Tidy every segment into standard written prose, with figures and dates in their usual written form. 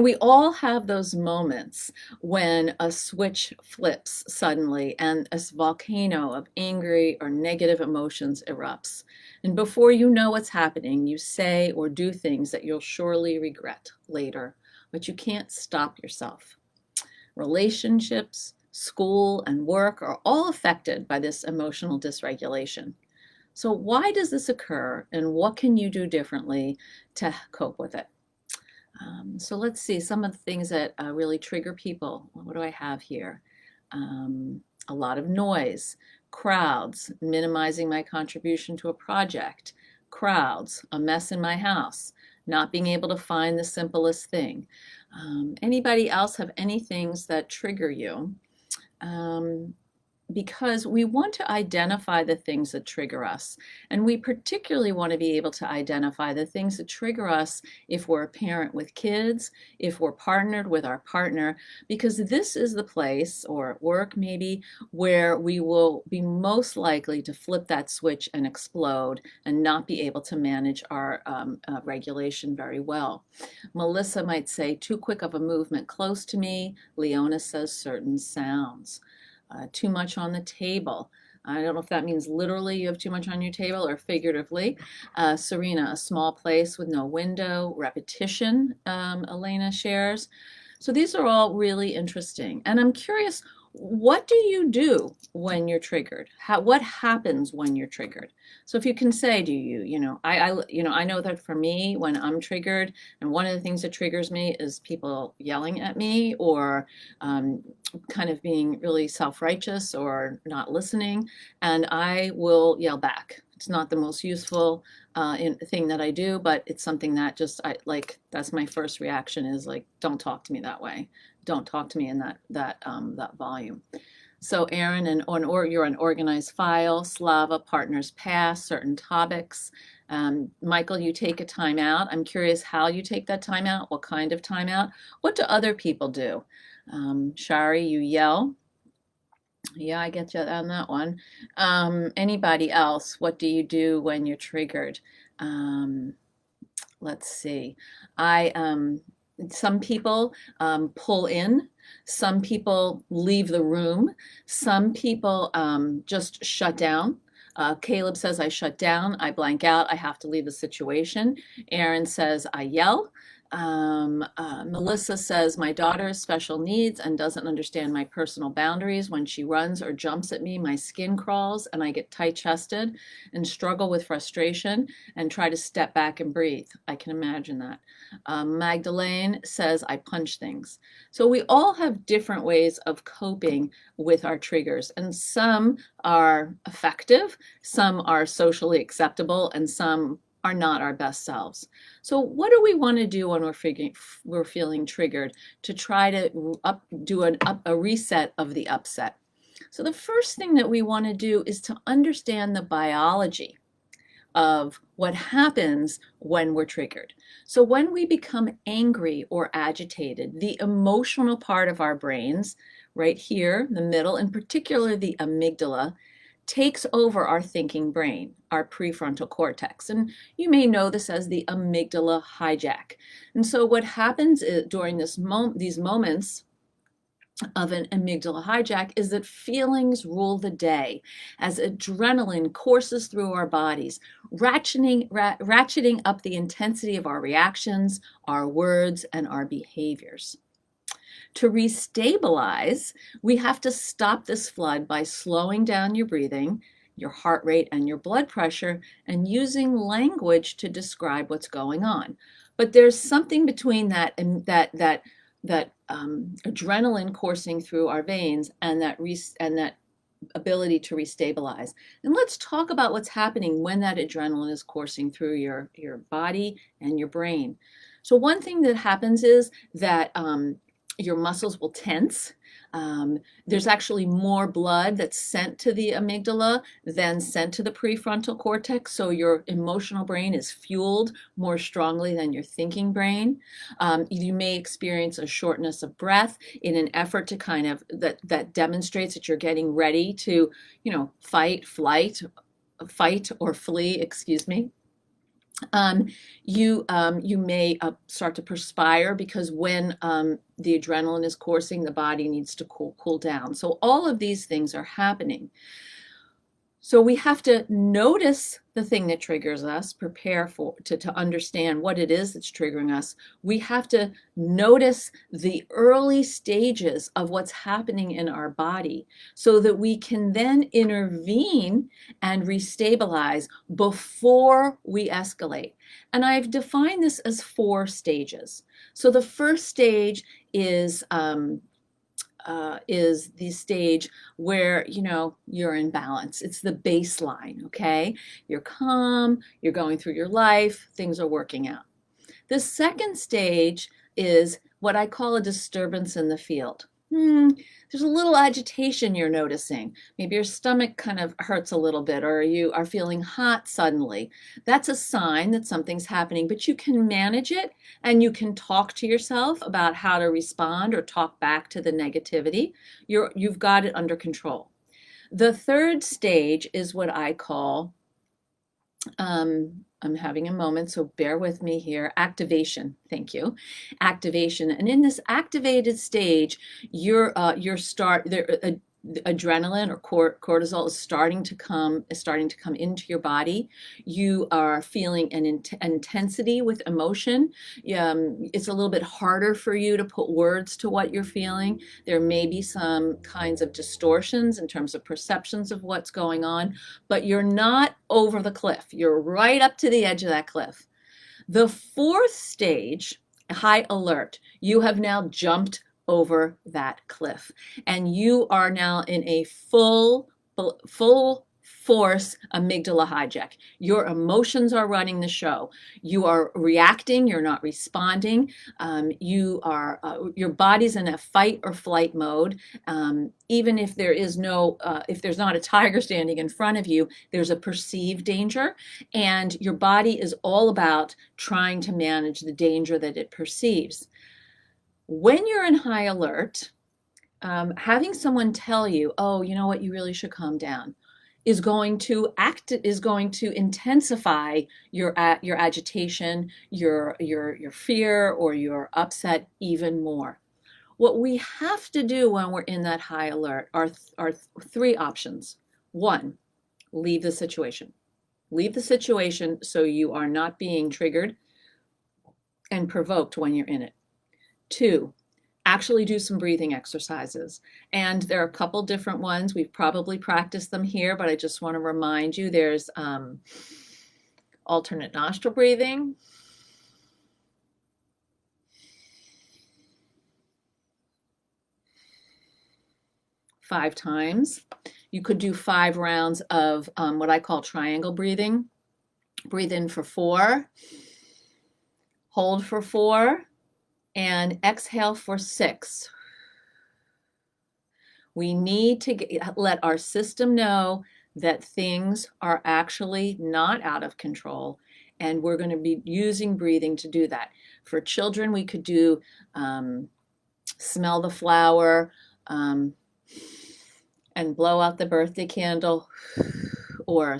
We all have those moments when a switch flips suddenly and a volcano of angry or negative emotions erupts. And before you know what's happening, you say or do things that you'll surely regret later, but you can't stop yourself. Relationships, school, and work are all affected by this emotional dysregulation. So, why does this occur, and what can you do differently to cope with it? So let's see some of the things that really trigger people. What do I have here? A lot of noise, crowds, minimizing my contribution to a project, crowds, a mess in my house, not being able to find the simplest thing. Anybody else have any things that trigger you? Um, because we want to identify the things that trigger us. And we particularly want to be able to identify the things that trigger us if we're a parent with kids, if we're partnered with our partner, because this is the place, or at work maybe, where we will be most likely to flip that switch and explode and not be able to manage our regulation very well. Melissa might say, too quick of a movement close to me. Leona says certain sounds. Too much on the table. I don't know if that means literally you have too much on your table or figuratively. Serena, a small place with no window. Repetition, Elena shares. So these are all really interesting. And I'm curious, what do you do when you're triggered? What happens when you're triggered? So if you can say, do you, I know that for me, when I'm triggered, and one of the things that triggers me is people yelling at me or kind of being really self-righteous or not listening, and I will yell back. It's not the most useful thing that I do, but it's something that that's my first reaction is like, don't talk to me that way. Don't talk to me in that volume. So Aaron, you're an organized file. Slava, partners past, certain topics. Michael, you take a timeout. I'm curious how you take that timeout. What kind of timeout? What do other people do? Shari, you yell. Yeah, I get you on that one. Anybody else? What do you do when you're triggered? Um, let's see. I Some people pull in. Some people leave the room. Some people just shut down. Caleb says, I shut down, I blank out, I have to leave the situation. Aaron says, I yell. Melissa says, my daughter has special needs and doesn't understand my personal boundaries. When she runs or jumps at me, my skin crawls and I get tight chested and struggle with frustration and try to step back and breathe. I can imagine that. Magdalene says, I punch things. So we all have different ways of coping with our triggers, and some are effective, some are socially acceptable, and some are not our best selves. So what do we want to do when we're feeling triggered to try to do a reset of the upset? So the first thing that we want to do is to understand the biology of what happens when we're triggered. So when we become angry or agitated, the emotional part of our brains, right here, the middle, in particular the amygdala, takes over our thinking brain, our prefrontal cortex. And you may know this as the amygdala hijack. And so what happens during these moments of an amygdala hijack is that feelings rule the day as adrenaline courses through our bodies, ratcheting up the intensity of our reactions, our words, and our behaviors. To restabilize, we have to stop this flood by slowing down your breathing, your heart rate, and your blood pressure, and using language to describe what's going on. But there's something between that and that adrenaline coursing through our veins and that ability to restabilize. And let's talk about what's happening when that adrenaline is coursing through your body and your brain. So one thing that happens is that your muscles will tense. There's actually more blood that's sent to the amygdala than sent to the prefrontal cortex. So your emotional brain is fueled more strongly than your thinking brain. You may experience a shortness of breath in an effort to kind of that demonstrates that you're getting ready to, fight or flee, excuse me. Um, you may start to perspire because when the adrenaline is coursing, the body needs to cool down. So all of these things are happening. So we have to notice the thing that triggers us, prepare to understand what it is that's triggering us. We have to notice the early stages of what's happening in our body so that we can then intervene and restabilize before we escalate. And I've defined this as 4 stages. So the first stage is the stage where you're in balance. It's the baseline, okay? You're calm, you're going through your life, things are working out. The second stage is what I call a disturbance in the field. There's a little agitation you're noticing. Maybe your stomach kind of hurts a little bit, or you are feeling hot suddenly. That's a sign that something's happening, but you can manage it and you can talk to yourself about how to respond or talk back to the negativity. You've got it under control. The third stage is what I call I'm having a moment, so bear with me here. Activation. Thank you. Activation. And in this activated stage, adrenaline or cortisol is starting to come into your body. You are feeling an intensity with emotion. It's a little bit harder for you to put words to what you're feeling. There may be some kinds of distortions in terms of perceptions of what's going on, but you're not over the cliff. You're right up to the edge of that cliff. The fourth stage, high alert, you have now jumped over that cliff and you are now in a full force amygdala hijack. Your emotions are running the show. You are reacting, you're not responding. Your body's in a fight or flight mode. Even if there's not a tiger standing in front of you, there's a perceived danger, and your body is all about trying to manage the danger that it perceives. When you're in high alert, having someone tell you, "Oh, you know what, you really should calm down," is going to intensify your agitation, your fear, or your upset even more. What we have to do when we're in that high alert are 3 options. 1, leave the situation. Leave the situation so you are not being triggered and provoked when you're in it. 2, actually do some breathing exercises. And there are a couple different ones. We've probably practiced them here, but I just want to remind you there's alternate nostril breathing, five times. You could do 5 rounds of what I call triangle breathing. Breathe in for 4, hold for 4, and exhale for 6. We need to let our system know that things are actually not out of control, and we're going to be using breathing to do that. For children, we could do smell the flower and blow out the birthday candle, or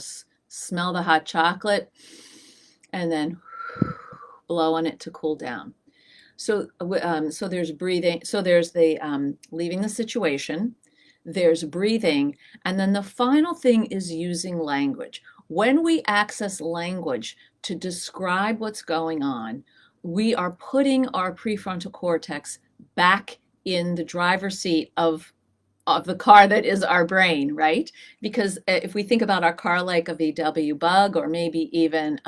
smell the hot chocolate and then blow on it to cool down. So there's breathing. So there's the leaving the situation. There's breathing. And then the final thing is using language. When we access language to describe what's going on, we are putting our prefrontal cortex back in the driver's seat of the car that is our brain, right? Because if we think about our car like a VW Bug, or maybe even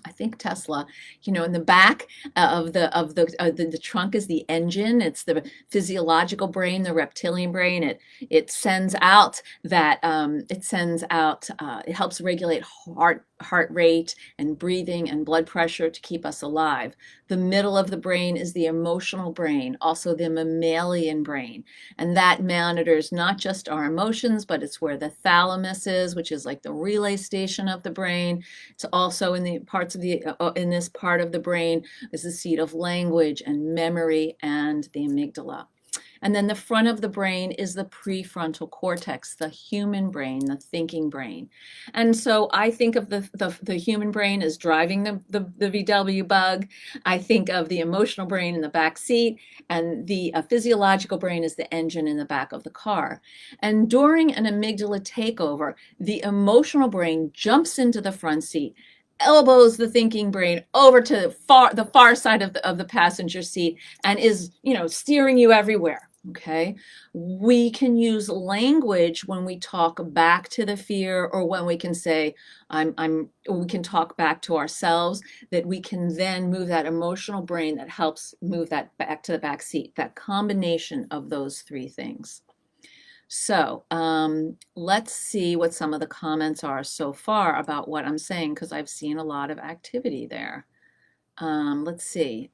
I think Tesla, in the back of the trunk is the engine. It's the physiological brain, the reptilian brain. It sends out it helps regulate heart rate and breathing and blood pressure to keep us alive. The middle of the brain is the emotional brain, also the mammalian brain, and that monitors not just our emotions, but it's where the thalamus is, which is like the relay station of the brain. It's also in this part of the brain is the seat of language and memory and the amygdala. And then the front of the brain is the prefrontal cortex, the human brain, the thinking brain. And so I think of the human brain as driving the VW bug. I think of the emotional brain in the back seat, and the physiological brain is the engine in the back of the car. And during an amygdala takeover, the emotional brain jumps into the front seat, elbows the thinking brain over to the far side of the passenger seat, and is, steering you everywhere. Okay, we can use language when we talk back to the fear, or when we can say, or we can talk back to ourselves, that we can then move that emotional brain that helps move that back to the back seat, that combination of those three things. So let's see what some of the comments are so far about what I'm saying, because I've seen a lot of activity there. Let's see.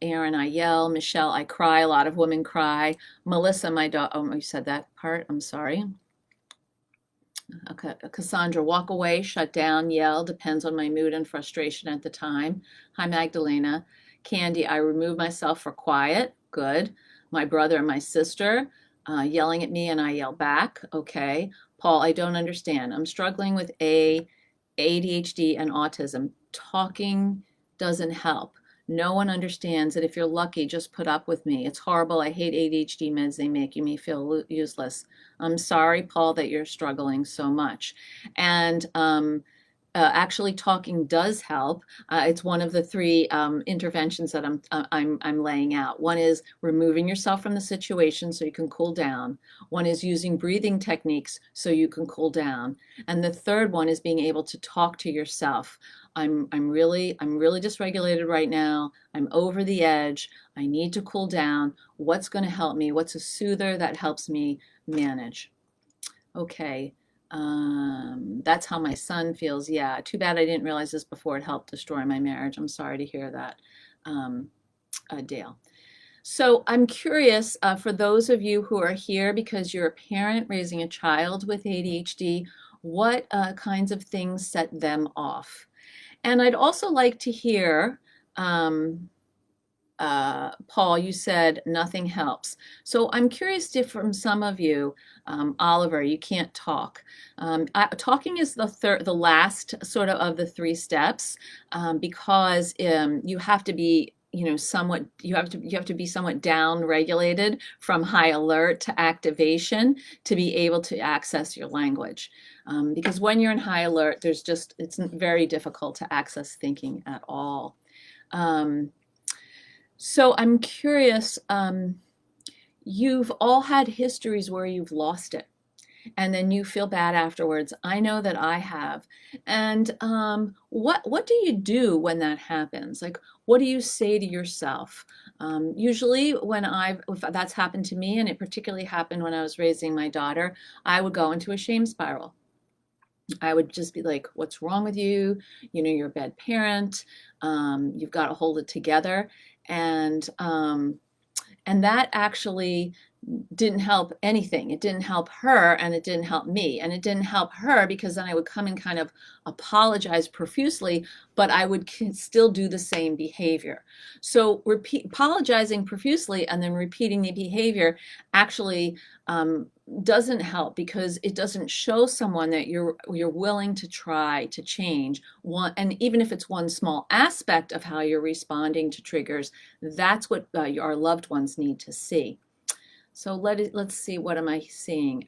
Aaron, I yell. Michelle, I cry. A lot of women cry. Melissa, my daughter. Oh, you said that part. I'm sorry. Okay. Cassandra, walk away, shut down, yell. Depends on my mood and frustration at the time. Hi, Magdalena. Candy, I remove myself for quiet. Good. My brother and my sister yelling at me, and I yell back. Okay. Paul, I don't understand. I'm struggling with ADHD and autism. Talking doesn't help. No one understands that. If you're lucky, just put up with me. It's horrible. I hate ADHD meds. They make me feel useless. I'm sorry, Paul, that you're struggling so much. And actually, talking does help. It's one of the three interventions that I'm laying out. One is removing yourself from the situation so you can cool down. One is using breathing techniques so you can cool down. And the third one is being able to talk to yourself. I'm really dysregulated right now. I'm over the edge. I need to cool down. What's going to help me? What's a soother that helps me manage? Okay. That's how my son feels. Yeah, too bad I didn't realize this before. It helped destroy my marriage. I'm sorry to hear that, Dale. So I'm curious, for those of you who are here because you're a parent raising a child with ADHD, what kinds of things set them off? And I'd also like to hear, Paul, you said nothing helps. So I'm curious if from some of you, Oliver, you can't talk. Talking is the last sort of the three steps, because you have to be somewhat, you have to be somewhat down regulated from high alert to activation to be able to access your language. Because when you're in high alert, it's very difficult to access thinking at all. So I'm curious, you've all had histories where you've lost it, and then you feel bad afterwards. I know that I have. And what do you do when that happens? Like, what do you say to yourself? Usually if that's happened to me, and it particularly happened when I was raising my daughter, I would go into a shame spiral. I would just be like, what's wrong with you? You're a bad parent. You've got to hold it together. And that actually didn't help anything. It didn't help her, and it didn't help me. And it didn't help her because then I would come and kind of apologize profusely, but I would still do the same behavior. So apologizing profusely and then repeating the behavior actually doesn't help, because it doesn't show someone that you're willing to try to change one, and even if it's one small aspect of how you're responding to triggers, that's what our loved ones need to see. So let's see, what am I seeing?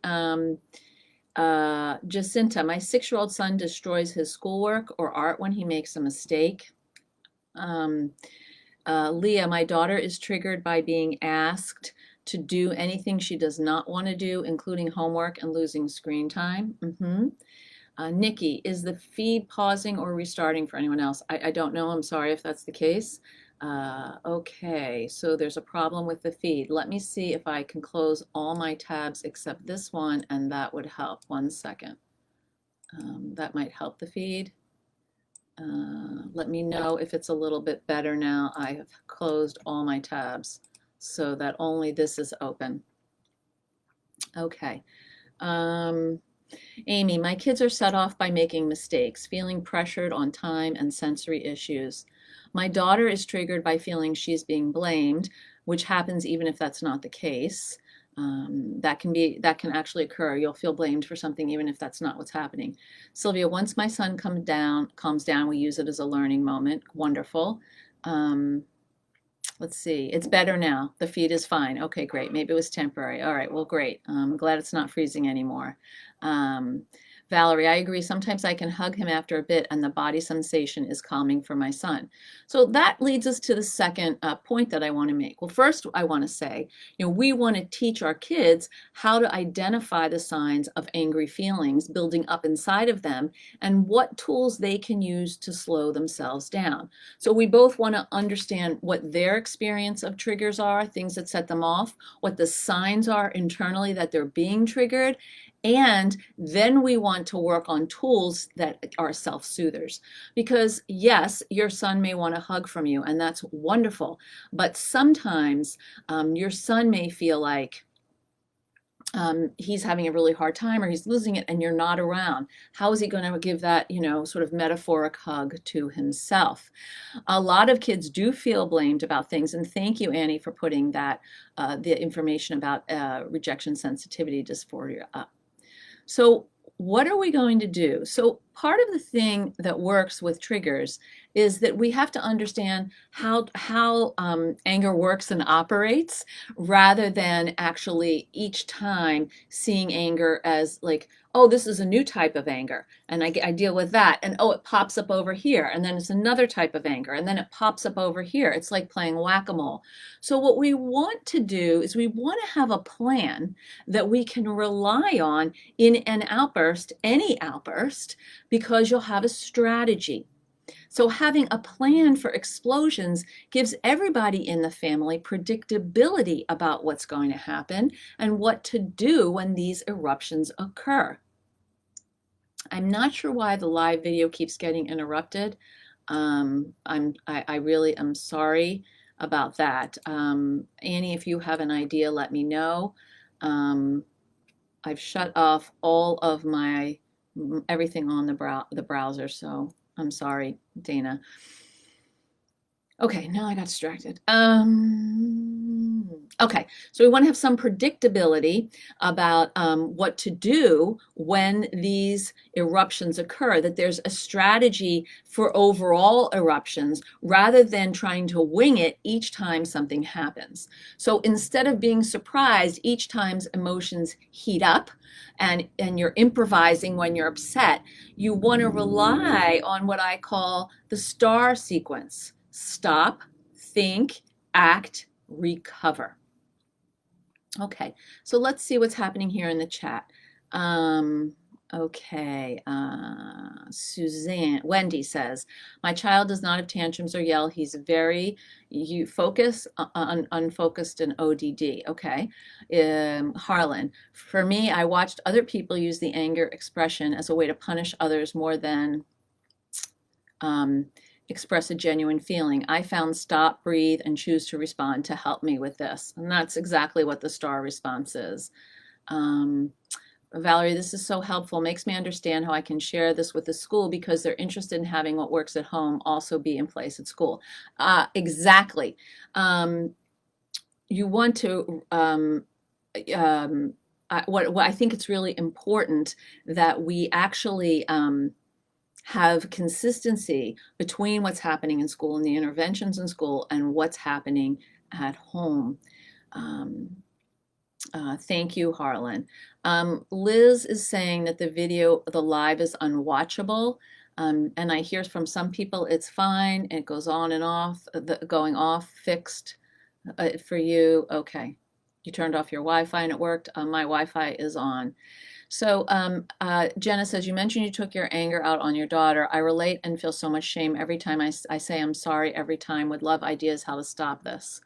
Jacinta, my 6-year-old son destroys his schoolwork or art when he makes a mistake. Leah, my daughter is triggered by being asked to do anything she does not want to do, including homework and losing screen time. Nikki, is the feed pausing or restarting for anyone else? I don't know. I'm sorry if that's the case. Okay, so there's a problem with the feed. Let me see if I can close all my tabs except this one, and that would help. 1 second. That might help the feed. Let me know if it's a little bit better now. I have closed all my tabs so that only this is open. Okay. Amy, my kids are set off by making mistakes, feeling pressured on time and sensory issues. My daughter is triggered by feeling she's being blamed, which happens even if that's not the case. That can actually occur. You'll feel blamed for something even if that's not what's happening. Sylvia, once my son calms down, we use it as a learning moment. Wonderful. Let's see. It's better now. The feed is fine. Okay, great. Maybe it was temporary. All right. Well, great. I'm glad it's not freezing anymore. Valerie, I agree. Sometimes I can hug him after a bit and the body sensation is calming for my son. So that leads us to the second point that I want to make. Well, first I want to say, we want to teach our kids how to identify the signs of angry feelings building up inside of them and what tools they can use to slow themselves down. So we both want to understand what their experience of triggers are, things that set them off, what the signs are internally that they're being triggered, and then we want to work on tools that are self-soothers. Because yes, your son may want a hug from you, and that's wonderful. But sometimes your son may feel like he's having a really hard time or he's losing it and you're not around. How is he going to give that, sort of metaphoric hug to himself? A lot of kids do feel blamed about things. And thank you, Annie, for putting that, the information about rejection sensitivity dysphoria up. So what are we going to do? So part of the thing that works with triggers is that we have to understand how anger works and operates, rather than actually each time seeing anger as like, oh, this is a new type of anger, and I deal with that, and oh, it pops up over here, and then it's another type of anger, and then it pops up over here. It's like playing whack-a-mole. So what we want to do is we want to have a plan that we can rely on in an outburst, any outburst, because you'll have a strategy. So having a plan for explosions gives everybody in the family predictability about what's going to happen and what to do when these eruptions occur. I'm not sure why the live video keeps getting interrupted. I really am sorry about that. Annie, if you have an idea, let me know. I've shut off all of my everything on the browser, so I'm sorry, Dana. Okay, now I got distracted. Okay, so we want to have some predictability about what to do when these eruptions occur, that there's a strategy for overall eruptions rather than trying to wing it each time something happens. So instead of being surprised each time emotions heat up and you're improvising when you're upset, you want to rely on what I call the STAR sequence. Stop, think, act, recover. Okay, so let's see what's happening here in the chat. Okay, Wendy says, my child does not have tantrums or yell. He's very unfocused and ODD. Okay, Harlan, for me, I watched other people use the anger expression as a way to punish others more than express a genuine feeling. I found stop, breathe, and choose to respond to help me with this. And that's exactly what the STAR response is. Valerie, this is so helpful. Makes me understand how I can share this with the school because they're interested in having what works at home also be in place at school. Exactly. You want to, what I think it's really important that we actually have consistency between what's happening in school and the interventions in school and what's happening at home. Thank you, Harlan. Liz is saying that the live is unwatchable. And I hear from some people it's fine. It goes on and off, going off, fixed for you. Okay. You turned off your Wi-Fi and it worked. My Wi-Fi is on. So Jenna says, you mentioned you took your anger out on your daughter. I relate and feel so much shame every time I say I'm sorry every time. Would love ideas how to stop this.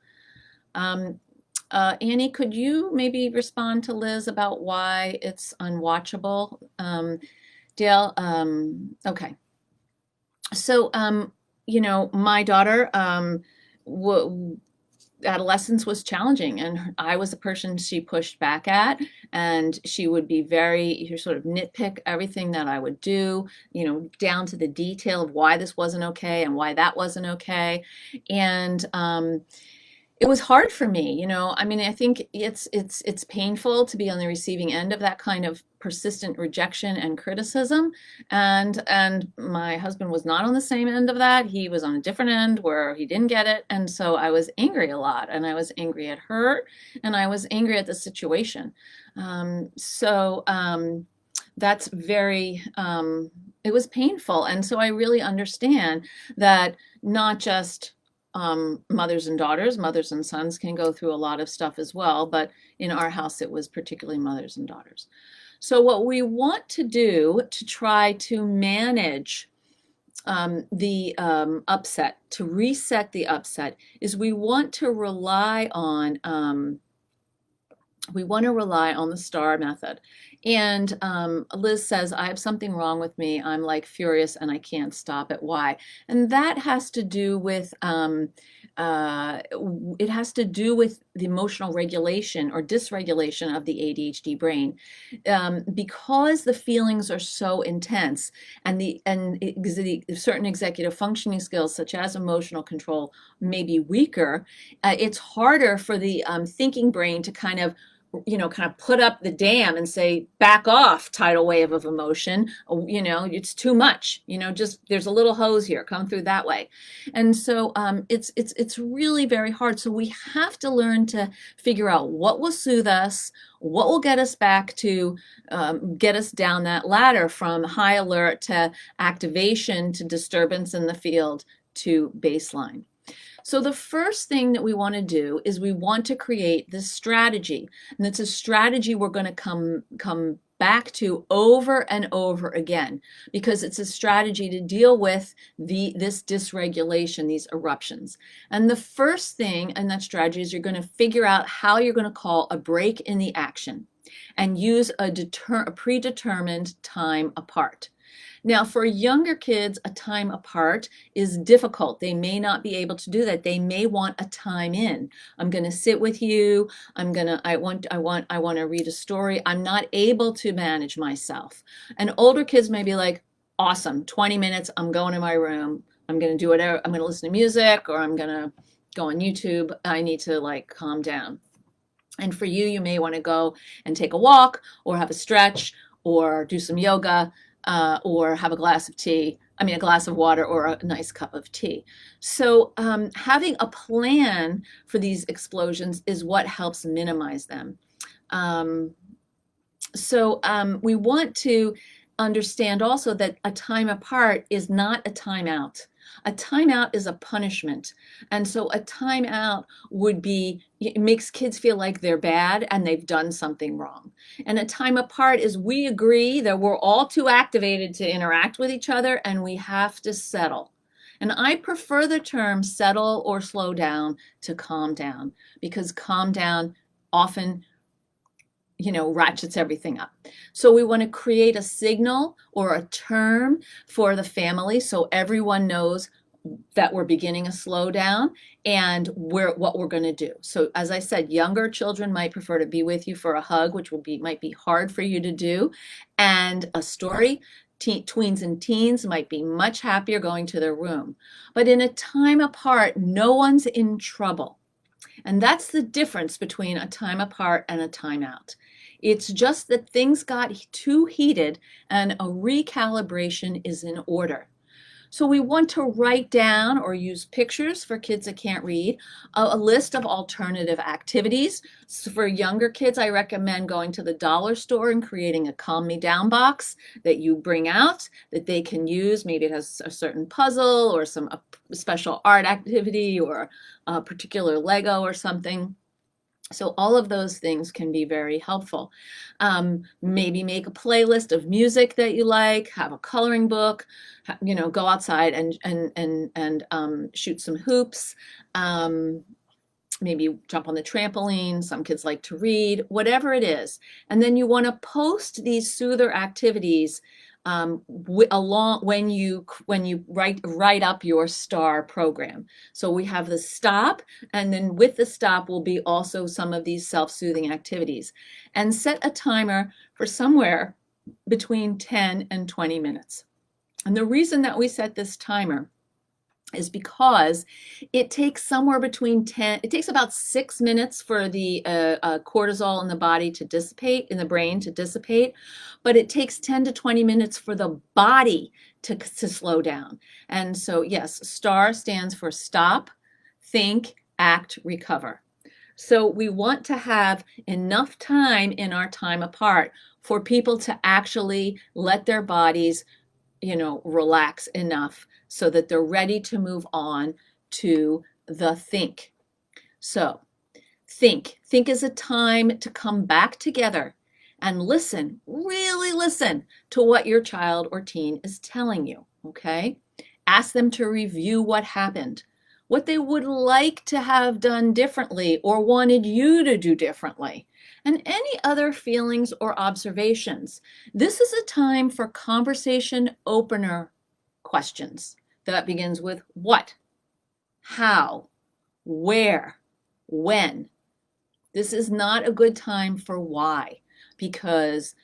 Annie, could you maybe respond to Liz about why it's unwatchable? Dale, okay. So, my daughter, adolescence was challenging, and I was the person she pushed back at, and she would be very sort of nitpick everything that I would do, down to the detail of why this wasn't okay and why that wasn't okay. And It was hard for me, you know. I mean, I think it's painful to be on the receiving end of that kind of persistent rejection and criticism. And my husband was not on the same end of that. He was on a different end where he didn't get it. And so I was angry a lot, and I was angry at her, and I was angry at the situation. That's very, it was painful. And so I really understand that not just mothers and daughters, mothers and sons can go through a lot of stuff as well, but in our house it was particularly mothers and daughters. So what we want to do to try to manage the upset, to reset the upset, is we want to rely on the STAR method. And Liz says, I have something wrong with me. I'm like furious and I can't stop it. Why? And that has to do with, it has to do with the emotional regulation or dysregulation of the ADHD brain. Because the feelings are so intense, and the certain executive functioning skills such as emotional control may be weaker, it's harder for the thinking brain to kind of put up the dam and say, back off, tidal wave of emotion. It's too much. Just there's a little hose here, come through that way. And so it's really very hard. So we have to learn to figure out what will soothe us, what will get us back to get us down that ladder from high alert to activation to disturbance in the field to baseline. So the first thing that we want to do is we want to create this strategy. And it's a strategy we're going to come back to over and over again, because it's a strategy to deal with this dysregulation, these eruptions. And the first thing in that strategy is you're going to figure out how you're going to call a break in the action and use a predetermined time apart. Now, for younger kids, a time apart is difficult. They may not be able to do that. They may want a time in. I'm going to sit with you. I want to read a story. I'm not able to manage myself. And older kids may be like, awesome, 20 minutes, I'm going to my room. I'm going to do whatever. I'm going to listen to music, or I'm going to go on YouTube. I need to calm down. And for you, you may want to go and take a walk or have a stretch or do some yoga. Or have a glass of water or a nice cup of tea. So having a plan for these explosions is what helps minimize them. We want to understand also that a time apart is not a timeout. A timeout is a punishment. And so a timeout it makes kids feel like they're bad and they've done something wrong. And a time apart is we agree that we're all too activated to interact with each other and we have to settle. And I prefer the term settle or slow down to calm down, because calm down often ratchets everything up. So we want to create a signal or a term for the family so everyone knows that we're beginning a slowdown and what we're going to do. So as I said, younger children might prefer to be with you for a hug, which might be hard for you to do, and a story. Tweens and teens might be much happier going to their room. But in a time apart, no one's in trouble. And that's the difference between a time apart and a timeout. It's just that things got too heated and a recalibration is in order. So we want to write down or use pictures for kids that can't read, a list of alternative activities. So for younger kids, I recommend going to the dollar store and creating a calm me down box that you bring out that they can use. Maybe it has a certain puzzle or some special art activity or a particular Lego or something. So all of those things can be very helpful. Maybe make a playlist of music that you like, have a coloring book, go outside and shoot some hoops. Maybe jump on the trampoline. Some kids like to read, whatever it is. And then you want to post these soother activities along when you write up your STAR program. So we have the stop, and then with the stop will be also some of these self-soothing activities, and set a timer for somewhere between 10 and 20 minutes. And the reason that we set this timer is because it takes somewhere between 10, it takes about 6 minutes for the cortisol in the body to dissipate, in the brain to dissipate, but it takes 10 to 20 minutes for the body to slow down. And so, yes, STAR stands for stop, think, act, recover. So we want to have enough time in our time apart for people to actually let their bodies, relax enough so that they're ready to move on to the think. So think is a time to come back together and listen, really listen to what your child or teen is telling you, okay? Ask them to review what happened, what they would like to have done differently or wanted you to do differently, and any other feelings or observations. This is a time for conversation opener questions that begins with what, how, where, when. This is not a good time for why, because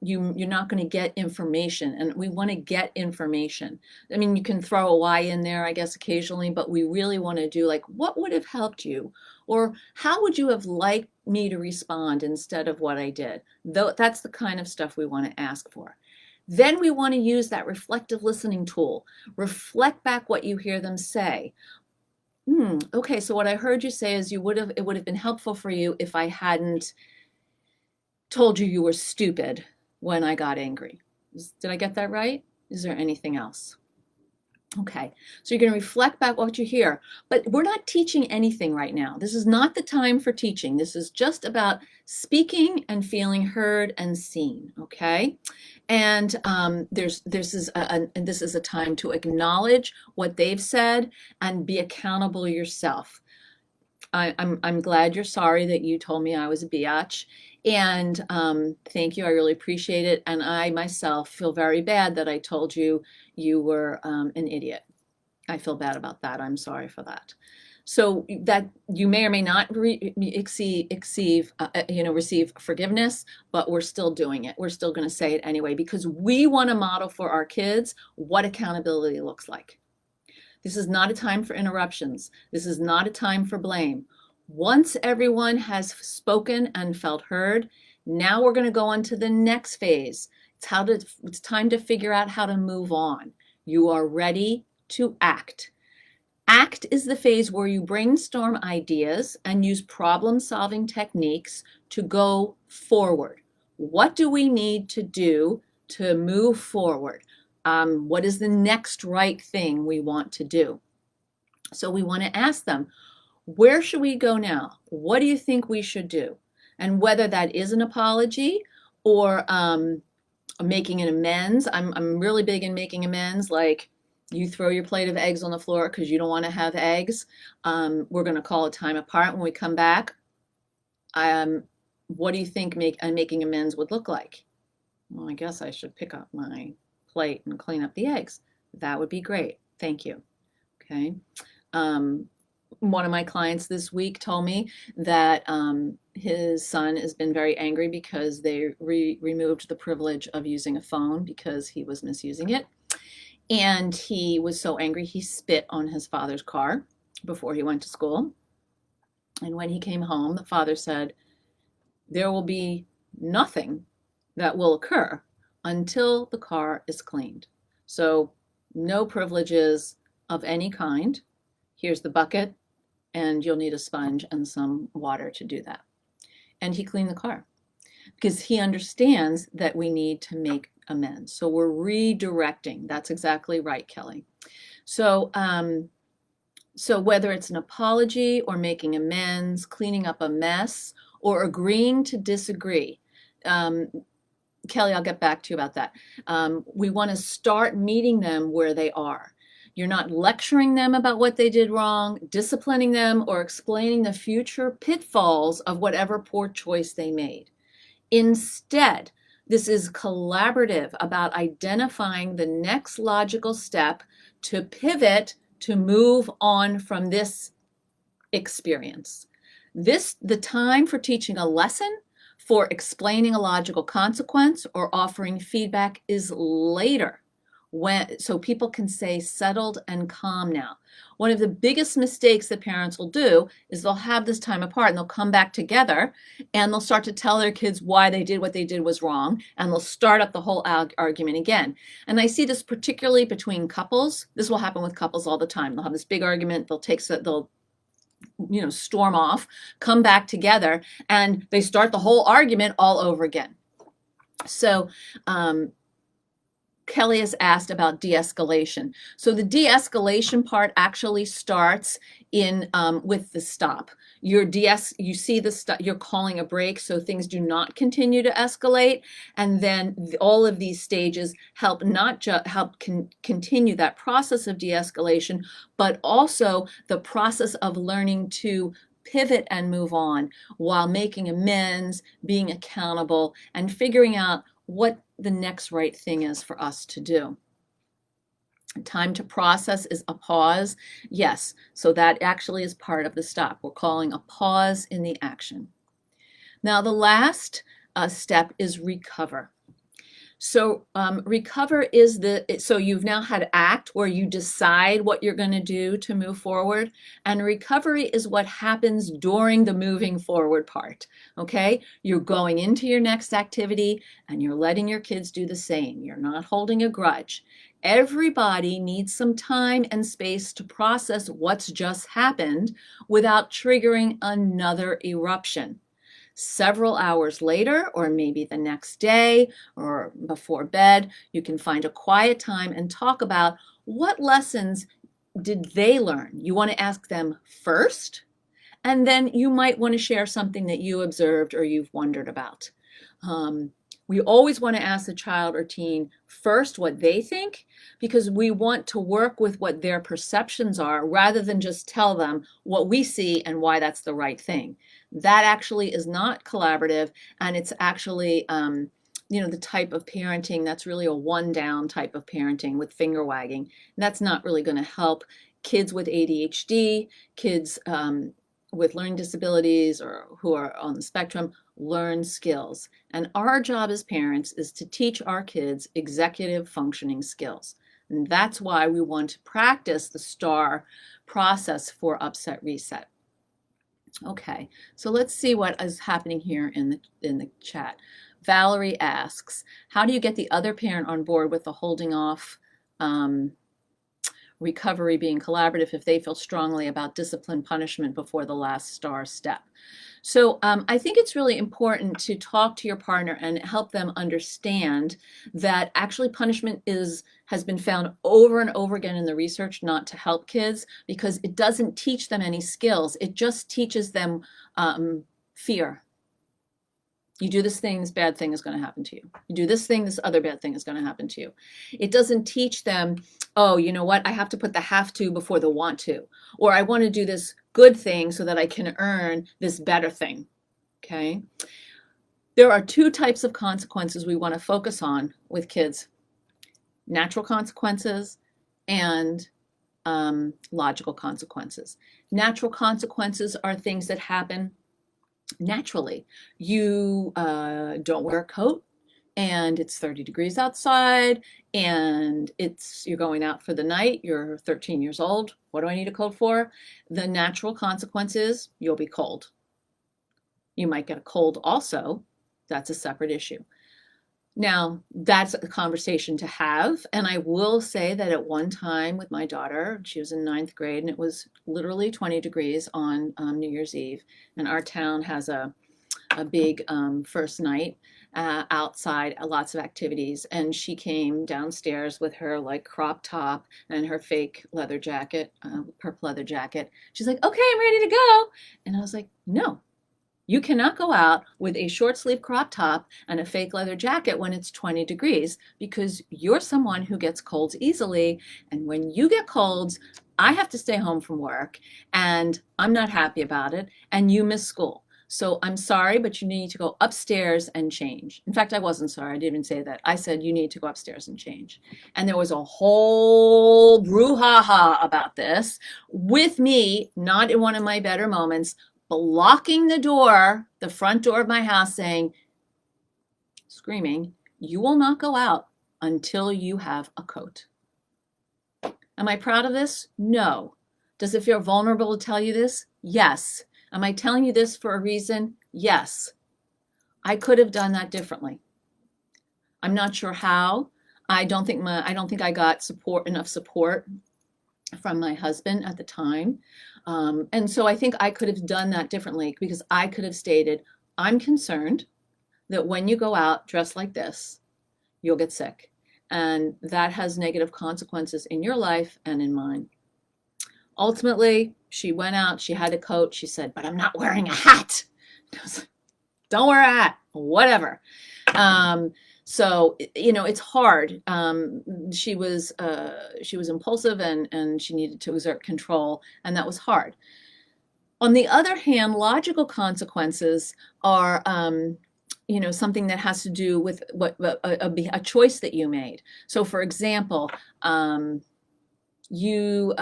you're not going to get information, and we want to get information. I mean, you can throw a why in there, I guess, occasionally, but we really want to do like, what would have helped you? Or how would you have liked me to respond instead of what I did? Though that's the kind of stuff we want to ask for. Then we want to use that reflective listening tool. Reflect back what you hear them say. Okay, so what I heard you say is it would have been helpful for you if I hadn't told you you were stupid when I got angry. Did I get that right? Is there anything else? Okay, so you're going to reflect back what you hear, but we're not teaching anything right now. This is not the time for teaching. This is just about speaking and feeling heard and seen, okay? And this is a time to acknowledge what they've said and be accountable yourself. I'm glad you're sorry that you told me I was a biatch. And thank you, I really appreciate it. And I myself feel very bad that I told you you were an idiot. I feel bad about that. I'm sorry for that. So that you may or may not receive forgiveness, but we're still doing it. We're still going to say it anyway, because we want to model for our kids what accountability looks like. This is not a time for interruptions. This is not a time for blame. Once everyone has spoken and felt heard, now we're going to go on to the next phase. It's time to figure out how to move on. You are ready to act. Act is the phase where you brainstorm ideas and use problem-solving techniques to go forward. What do we need to do to move forward? What is the next right thing we want to do? So we want to ask them, where should we go now? What do you think we should do? And whether that is an apology or making an amends. I'm really big in making amends, like you throw your plate of eggs on the floor because you don't want to have eggs. We're going to call a time apart when we come back. What do you think making amends would look like? Well, I guess I should pick up my plate and clean up the eggs. That would be great. Thank you. Okay. One of my clients this week told me that his son has been very angry because they removed the privilege of using a phone because he was misusing it. And he was so angry he spit on his father's car before he went to school. And when he came home, the father said, there will be nothing that will occur until the car is cleaned. So no privileges of any kind. Here's the bucket, and you'll need a sponge and some water to do that. And he cleaned the car because he understands that we need to make amends. So we're redirecting. That's exactly right, Kelly. So whether it's an apology or making amends, cleaning up a mess, or agreeing to disagree, Kelly, I'll get back to you about that. We want to start meeting them where they are. You're not lecturing them about what they did wrong, disciplining them, or explaining the future pitfalls of whatever poor choice they made. Instead, this is collaborative about identifying the next logical step to pivot to move on from this experience. The time for teaching a lesson, for explaining a logical consequence, or offering feedback is later. so people can say settled and calm now. One of the biggest mistakes that parents will do is they'll have this time apart and they'll come back together and they'll start to tell their kids why they did what they did was wrong, and they'll start up the whole argument again. And I see this particularly between couples. This will happen with couples all the time. They'll have this big argument, they'll storm off, come back together, and they start the whole argument all over again. So Kelly has asked about de-escalation. So the de-escalation part actually starts in with the stop. You see the stop, you're calling a break so things do not continue to escalate, and then all of these stages help not just continue that process of de-escalation, but also the process of learning to pivot and move on while making amends, being accountable, and figuring out what the next right thing is for us to do. Time to process is a pause. Yes, so that actually is part of the stop. We're calling a pause in the action. Now, the last step is recover. So recover is so you've now had act where you decide what you're going to do to move forward, and recovery is what happens during the moving forward part. Okay, you're going into your next activity and you're letting your kids do the same. You're not holding a grudge. Everybody needs some time and space to process what's just happened without triggering another eruption. Several hours later, or maybe the next day or before bed, you can find a quiet time and talk about what lessons did they learn. You want to ask them first, and then you might want to share something that you observed or you've wondered about. We always want to ask the child or teen first what they think, because we want to work with what their perceptions are rather than just tell them what we see and why that's the right thing. That actually is not collaborative, and it's actually the type of parenting that's really a one-down type of parenting with finger wagging. And that's not really going to help kids with ADHD, kids with learning disabilities, or who are on the spectrum, learn skills. And our job as parents is to teach our kids executive functioning skills. And that's why we want to practice the STAR process for upset reset. Okay, so let's see what is happening here in the chat. Valerie asks, how do you get the other parent on board with the holding off recovery being collaborative if they feel strongly about discipline punishment before the last STAR step? So I think it's really important to talk to your partner and help them understand that actually punishment has been found over and over again in the research not to help kids, because it doesn't teach them any skills. It just teaches them fear. You do this thing, this bad thing is going to happen to you. You do this thing, this other bad thing is going to happen to you. It doesn't teach them, oh, you know what, I have to put the have to before the want to, or I want to do this good thing so that I can earn this better thing. Okay? There are two types of consequences we want to focus on with kids: natural consequences and logical consequences. Natural consequences are things that happen naturally. You don't wear a coat and it's 30 degrees outside and you're going out for the night, you're 13 years old. What do I need a coat for? The natural consequence is you'll be cold. You might get a cold also. That's a separate issue. Now, that's a conversation to have. And I will say that at one time with my daughter, she was in 9th grade, and it was literally 20 degrees on New Year's Eve. And our town has a big first night outside, lots of activities. And she came downstairs with her like crop top and her fake leather jacket, purple leather jacket. She's like, okay, I'm ready to go. And I was like, no. You cannot go out with a short sleeve crop top and a fake leather jacket when it's 20 degrees, because you're someone who gets colds easily. And when you get colds, I have to stay home from work and I'm not happy about it, and you miss school. So I'm sorry, but you need to go upstairs and change. In fact, I wasn't sorry. I didn't even say that. I said you need to go upstairs and change. And there was a whole brouhaha about this with me, not in one of my better moments, blocking the door, the front door of my house, saying, screaming, you will not go out until you have a coat. Am I proud of this? No. Does it feel vulnerable to tell you this? Yes. Am I telling you this for a reason? Yes. I could have done that differently. I'm not sure how. I don't think I got enough support from my husband at the time. And so I think I could have done that differently, because I could have stated, I'm concerned that when you go out dressed like this, you'll get sick. And that has negative consequences in your life and in mine. Ultimately, she went out, she had a coat, she said, but I'm not wearing a hat. I was like, don't wear a hat, whatever. So, it's hard. She was impulsive, and she needed to exert control, and that was hard. On the other hand, logical consequences are, something that has to do with a choice that you made. So, for example, you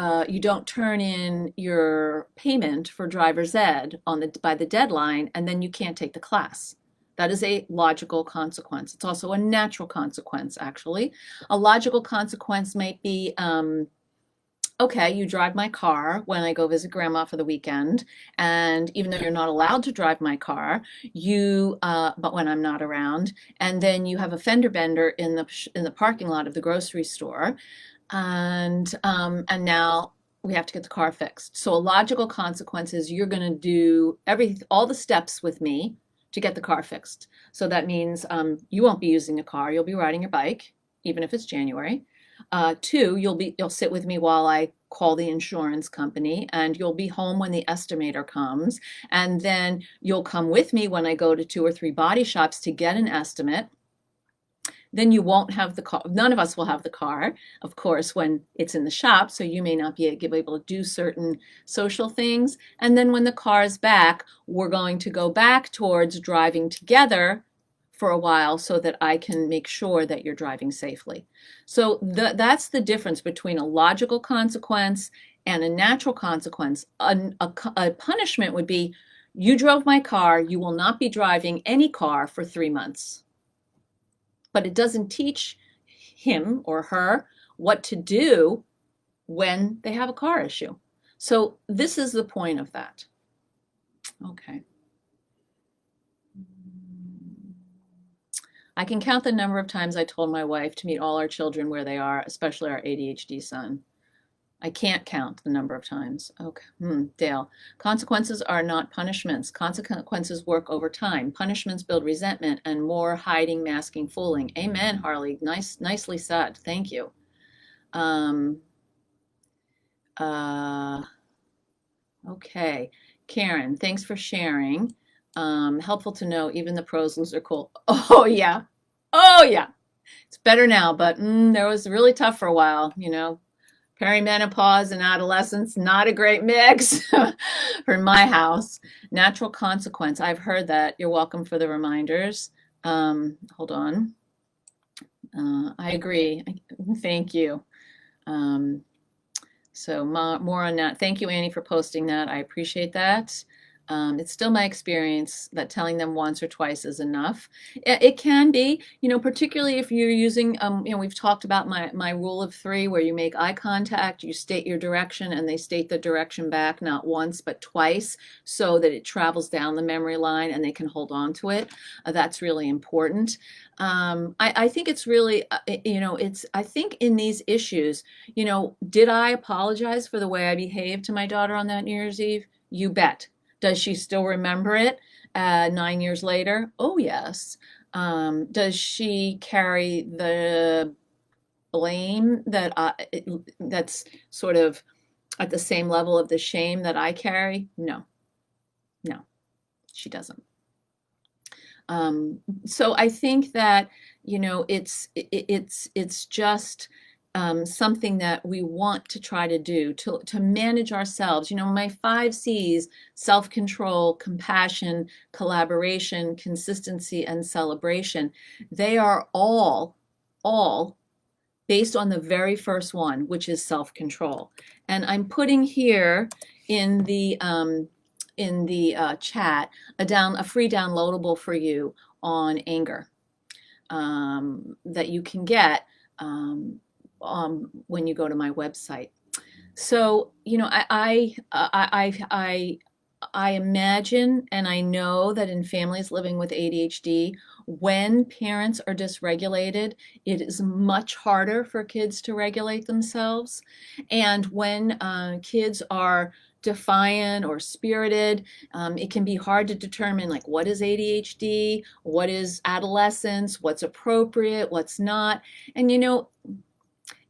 don't turn in your payment for driver's ed by the deadline, and then you can't take the class. That is a logical consequence. It's also a natural consequence, actually. A logical consequence might be, okay, you drive my car when I go visit grandma for the weekend, and even though you're not allowed to drive my car, but when I'm not around, and then you have a fender bender in the parking lot of the grocery store, and now we have to get the car fixed. So a logical consequence is you're going to do all the steps with me to get the car fixed. So that means you won't be using the car. You'll be riding your bike, even if it's January. 2, you'll sit with me while I call the insurance company, and you'll be home when the estimator comes. And then you'll come with me when I go to 2 or 3 body shops to get an estimate. Then you won't have the car. None of us will have the car, of course, when it's in the shop, so you may not be able to do certain social things. And then when the car is back, we're going to go back towards driving together for a while so that I can make sure that you're driving safely. So that's the difference between a logical consequence and a natural consequence. A punishment would be, you drove my car, you will not be driving any car for 3 months. But it doesn't teach him or her what to do when they have a car issue. So this is the point of that. Okay. I can count the number of times I told my wife to meet all our children where they are, especially our ADHD son. I can't count the number of times. Okay. Dale. Consequences are not punishments. Consequences work over time. Punishments build resentment and more hiding, masking, fooling. Amen, Harley. Nicely said. Thank you. Okay. Karen, thanks for sharing. Helpful to know even the pros are cool. Oh, yeah. Oh, yeah. It's better now, but there was really tough for a while, Perimenopause and adolescence, not a great mix for my house. Natural consequence. I've heard that. You're welcome for the reminders. Hold on. I agree. Thank you. So more on that. Thank you, Annie, for posting that. I appreciate that. It's still my experience that telling them once or twice is enough. It can be, particularly if you're using, we've talked about my rule of 3, where you make eye contact, you state your direction, and they state the direction back, not once, but twice, so that it travels down the memory line and they can hold on to it. That's really important. I think it's really, I think in these issues, did I apologize for the way I behaved to my daughter on that New Year's Eve? You bet. Does she still remember it 9 years later? Oh, yes. Does she carry the blame that's sort of at the same level of the shame that I carry? No, she doesn't. So I think that, it's just something that we want to try to do to manage ourselves. My 5 C's: self-control, compassion, collaboration, consistency, and celebration. They are all based on the very first one, which is self-control. And I'm putting here in the chat a free downloadable for you on anger that you can get. when you go to my website. So, I imagine and I know that in families living with ADHD, when parents are dysregulated, it is much harder for kids to regulate themselves. And when kids are defiant or spirited, it can be hard to determine like what is ADHD, what is adolescence, what's appropriate, what's not. And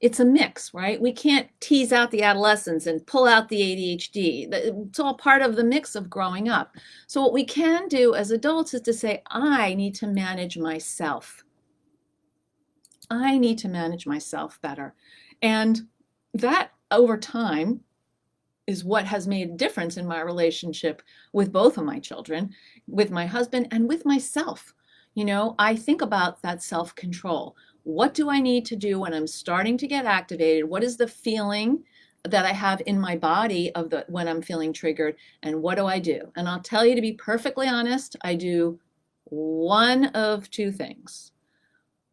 it's a mix, right? We can't tease out the adolescence and pull out the ADHD. It's all part of the mix of growing up. So what we can do as adults is to say, I need to manage myself. I need to manage myself better. And that over time is what has made a difference in my relationship with both of my children, with my husband, and with myself. I think about that self-control. What do I need to do when I'm starting to get activated? What is the feeling that I have in my body when I'm feeling triggered, and what do I do? And I'll tell you, to be perfectly honest, I do one of two things.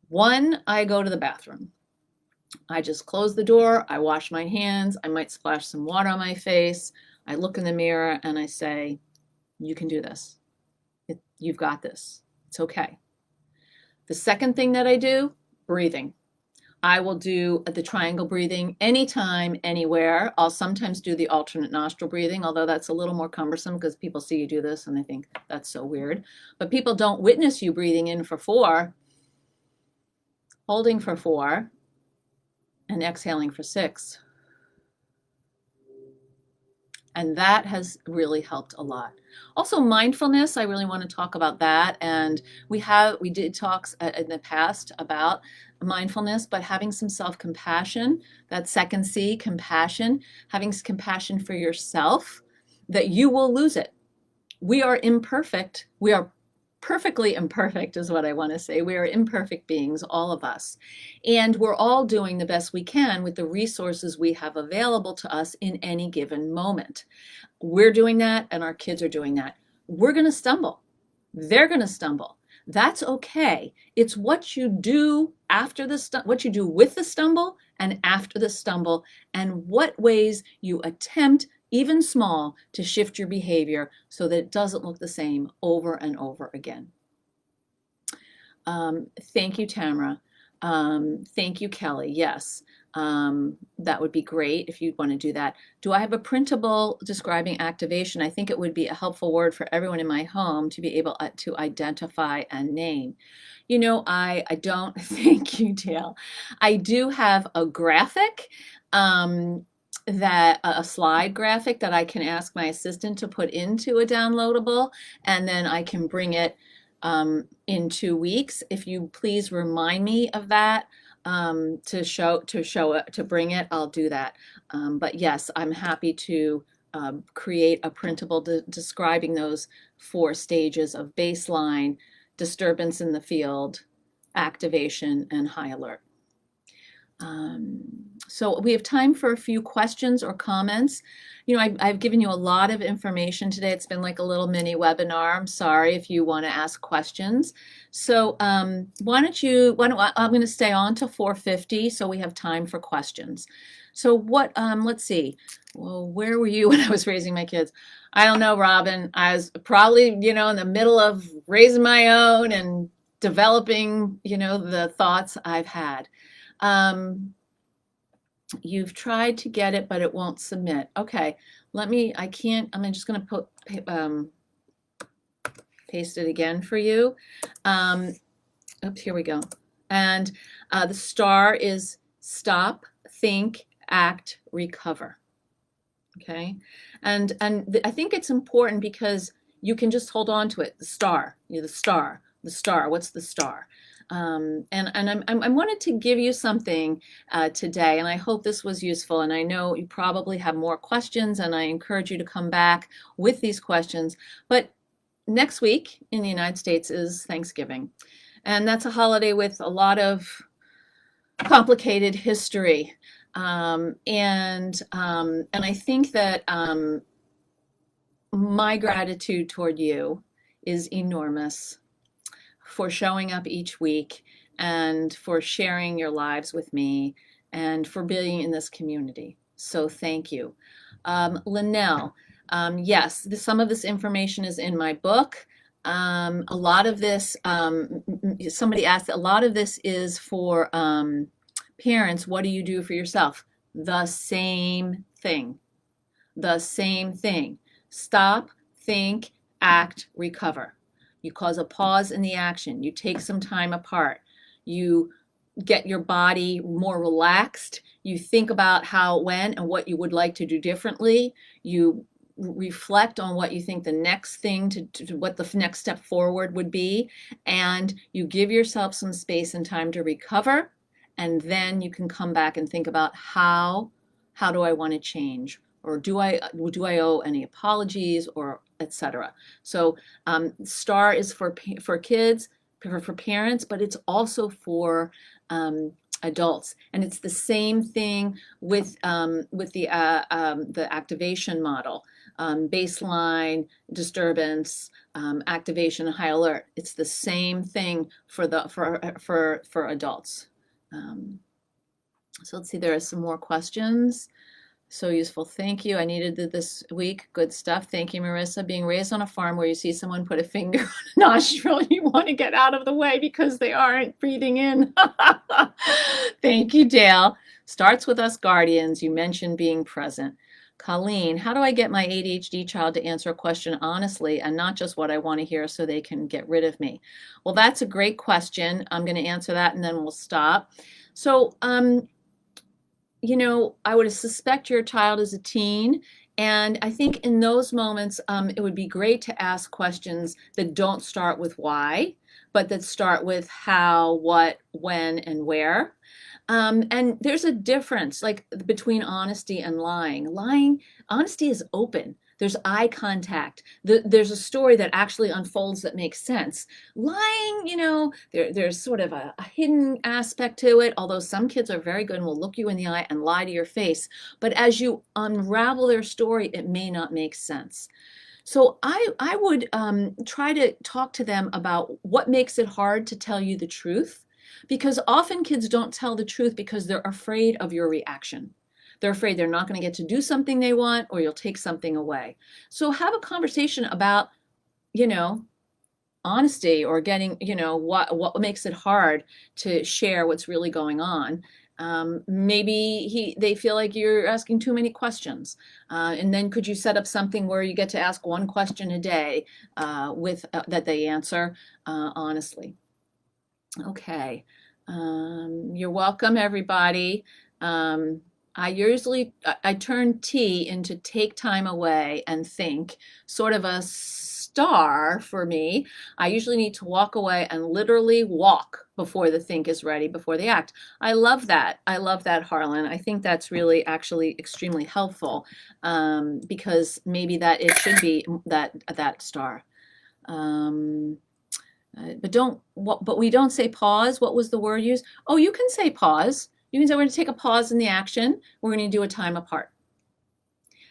One, I go to the bathroom. I just close the door, I wash my hands, I might splash some water on my face, I look in the mirror and I say, you can do this. You've got this. It's okay. The second thing that I do, breathing. I will do the triangle breathing anytime, anywhere. I'll sometimes do the alternate nostril breathing, although that's a little more cumbersome because people see you do this and they think that's so weird. But people don't witness you breathing in for 4, holding for 4, and exhaling for 6. And that has really helped a lot. Also, mindfulness, I really want to talk about that. And we did talks in the past about mindfulness, but having some self-compassion, that second C, compassion, having compassion for yourself, that you will lose it. We are imperfect. We are perfectly imperfect is what I want to say. We are imperfect beings, all of us. And we're all doing the best we can with the resources we have available to us in any given moment. We're doing that and our kids are doing that. We're going to stumble. They're going to stumble. That's okay. It's what you do after what you do with the stumble and after the stumble, and what ways you attempt, even small, to shift your behavior so that it doesn't look the same over and over again. Thank you, Tamara. Thank you, Kelly. Yes, that would be great if you'd want to do that. Do I have a printable describing activation? I think it would be a helpful word for everyone in my home to be able to identify and name. I don't, thank you, Dale. I do have a graphic, a slide graphic that I can ask my assistant to put into a downloadable, and then I can bring it in 2 weeks. If you please remind me of that to bring it, I'll do that. But yes, I'm happy to create a printable describing those 4 stages of baseline, disturbance in the field, activation, and high alert. So we have time for a few questions or comments. I've given you a lot of information today. It's been like a little mini webinar. I'm sorry if you want to ask questions. So I'm going to stay on to 4:50 so we have time for questions. So let's see. Well, where were you when I was raising my kids? I don't know, Robin. I was probably, in the middle of raising my own and developing, the thoughts I've had. You've tried to get it, but it won't submit. Okay, I'm just going to paste it again for you. Oops, here we go. And the star is stop, think, act, recover. Okay, and I think it's important because you can just hold on to it. The star, the star. What's the star? And I wanted to give you something today, and I hope this was useful. And I know you probably have more questions, and I encourage you to come back with these questions. But next week in the United States is Thanksgiving, and that's a holiday with a lot of complicated history. And I think that my gratitude toward you is enormous for showing up each week and for sharing your lives with me and for being in this community. So thank you. Linnell, yes, some of this information is in my book. A lot of this, somebody asked, a lot of this is for parents. What do you do for yourself? The same thing. The same thing. Stop, think, act, recover. You cause a pause in the action. You take some time apart. You get your body more relaxed. You think about how, when, and what you would like to do differently. You reflect on what you think the next thing what the next step forward would be, and you give yourself some space and time to recover, and then you can come back and think about how do I want to change, or do I owe any apologies, or etc. So STAR is for kids, for parents, but it's also for adults, and it's the same thing with the activation model, baseline, disturbance, activation, high alert. It's the same thing for adults. So let's see, there are some more questions. So useful. Thank you. I needed it this week. Good stuff. Thank you, Marissa. Being raised on a farm where you see someone put a finger on a nostril, you want to get out of the way because they aren't breathing in. Thank you, Dale. Starts with us guardians. You mentioned being present. Colleen, how do I get my ADHD child to answer a question honestly and not just what I want to hear so they can get rid of me? Well, that's a great question. I'm going to answer that and then we'll stop. So, you know, I would suspect your child is a teen, and I think in those moments, it would be great to ask questions that don't start with why, but that start with how, what, when, and where. And there's a difference, like, between honesty and lying. Honesty is open. There's eye contact. There's a story that actually unfolds that makes sense. Lying, you know, there's sort of a hidden aspect to it, although some kids are very good and will look you in the eye and lie to your face. But as you unravel their story, it may not make sense. So I would try to talk to them about what makes it hard to tell you the truth, because often kids don't tell the truth because they're afraid of your reaction. They're afraid they're not going to get to do something they want, or you'll take something away. So have a conversation about, you know, honesty, or getting, you know, what makes it hard to share what's really going on. Maybe they feel like you're asking too many questions. And then could you set up something where you get to ask one question a day that they answer honestly. Okay. You're welcome, everybody. I turn T into take time away and think, sort of a STAR for me. I usually need to walk away and literally walk before the think is ready, before the act. I love that. I love that, Harlan. I think that's really actually extremely helpful, because maybe that it should be that STAR. But we don't say pause. What was the word used? Oh, you can say pause. You can say we're going to take a pause in the action. We're going to do a time apart.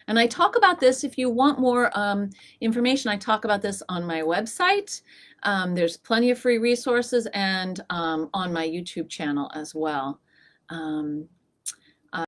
And I talk about this, if you want more information, I talk about this on my website. There's plenty of free resources, and on my YouTube channel as well.